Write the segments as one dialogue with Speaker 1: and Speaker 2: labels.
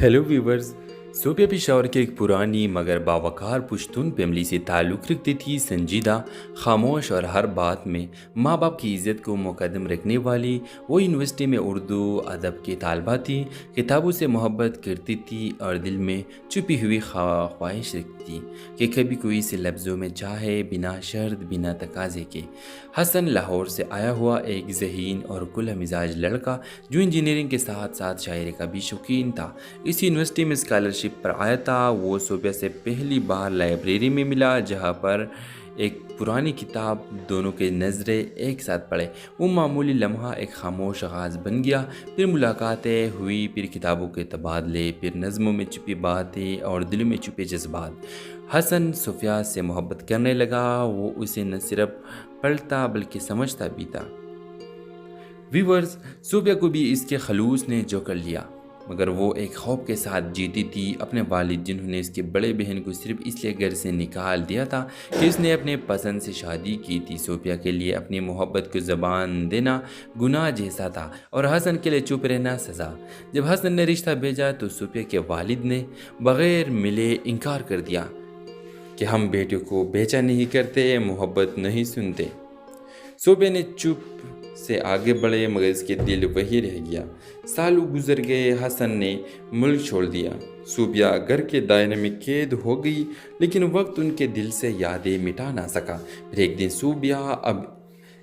Speaker 1: Hello viewers. Sophia Peshawar की एक पुरानी मगर बावकार पुश्तून फैमिली से ताल्लुक़ रखती थी। संजीदा, खामोश और हर बात में माँ बाप की इज़्ज़त को मुकद्दम रखने वाली वो यूनिवर्सिटी में उर्दू अदब की तालबा थी। किताबों से मोहब्बत करती थी और दिल में छुपी हुई ख्वाहिश रखती थी कि कभी कोई से लफ्ज़ों में चाहे, बिना शर्त बिना तकाजे के। हसन लाहौर से आया हुआ एक ज़हीन और खुला मिजाज लड़का जो इंजीनियरिंग के साथ साथ शायरी का भी शौकीन था। इस यूनिवर्सिटी में स्कॉलरशिप पर आया था। वो सुबह से पहली बार लाइब्रेरी में मिला जहाँ पर एक पुरानी किताब दोनों के नज़रें एक साथ पढ़े। वो मामूली लम्हा एक खामोश आगाज़ बन गया। फिर मुलाकातें हुई, फिर किताबों के तबादले, फिर नज़मों में छुपी बातें और दिलों में छुपे जज्बात। हसन सोफिया से मोहब्बत करने लगा। वो उसे न सिर्फ पढ़ता बल्कि समझता भी था। व्यूवर्स, सोफिया को भी इसके खलूस ने जो कर लिया, मगर वो एक खौफ के साथ जीती थी। अपने वालिद जिन्होंने इसके बड़े बहन को सिर्फ इसलिए घर से निकाल दिया था कि उसने अपने पसंद से शादी की थी। सोफिया के लिए अपनी मोहब्बत को ज़बान देना गुनाह जैसा था और हसन के लिए चुप रहना सज़ा। जब हसन ने रिश्ता भेजा तो सोफिया के वालिद ने बग़ैर मिले इनकार कर दिया कि हम बेटियों को बेचा नहीं करते, मोहब्बत नहीं सुनते। सोफिया ने चुप से आगे बढ़े मगर इसके दिल वही रह गया। सालों गुजर गए, हसन ने मुल्क छोड़ दिया। सोफिया घर के दायरे में कैद हो गई, लेकिन वक्त उनके दिल से यादें मिटा ना सका। फिर एक दिन सोफिया अब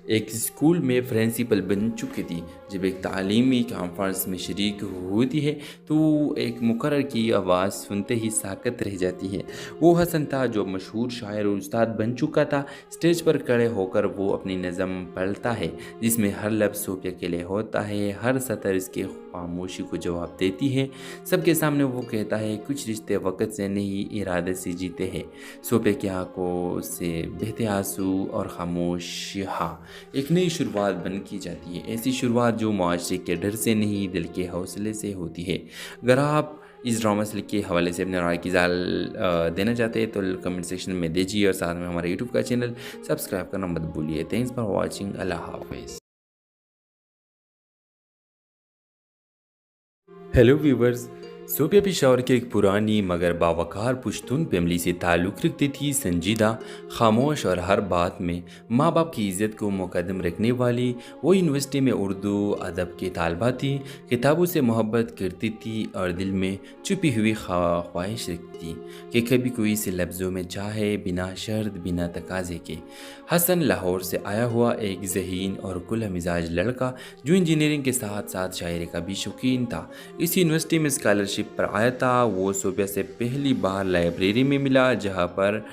Speaker 1: एक स्कूल में प्रिंसिपल बन चुकी थी। जब एक तालीमी कॉन्फ्रेंस में शरीक होती है तो एक मुकर्रर की आवाज़ सुनते ही साकत रह जाती है। वो हसन था जो मशहूर शायर और उस्ताद बन चुका था। स्टेज पर खड़े होकर वो अपनी नज़म पढ़ता है जिसमें हर लफ्ज़ सोफिया के लिए होता है, हर सतर इसके खामोशी को जवाब देती है। सबके सामने वो कहता है, कुछ रिश्ते वक़्त से नहीं इरादे से जीते हैं। सोफिया की आंखों से बहते आंसू और खामोशियाँ एक नई शुरुआत बन की जाती है। ऐसी शुरुआत जो मुआशरे के डर से नहीं दिल के हौसले से होती है। अगर आप इस ड्रामा से के हवाले से अपने राय की जाल देना चाहते हैं तो कमेंट सेक्शन में दीजिए और साथ में हमारे यूट्यूब का चैनल सब्सक्राइब करना मत भूलिए। Thanks for watching. अल्लाह हाफिज़। Hello viewers. सोफिया पेशावर की एक पुरानी मगर बावकार पुश्तून फैमिली से ताल्लुक़ रखती थी। संजीदा, खामोश और हर बात में माँ बाप की इज़्ज़त को मुकद्दम रखने वाली वो यूनिवर्सिटी में उर्दू अदब की तालबा थी। किताबों से मोहब्बत करती थी और दिल में छुपी हुई ख्वाहिश रखती थी कि कभी कोई से लफ्ज़ों में चाहे, बिना शर्त बिना तकाजे के। हसन लाहौर से आया हुआ एक ज़हीन और खुला मिजाज लड़का जो इंजीनियरिंग के साथ साथ शायरी का भी शौकीन था। इस यूनिवर्सिटी में स्कॉलरशिप पर आया था। वो सुबह से पहली बार लाइब्रेरी में मिला जहाँ पर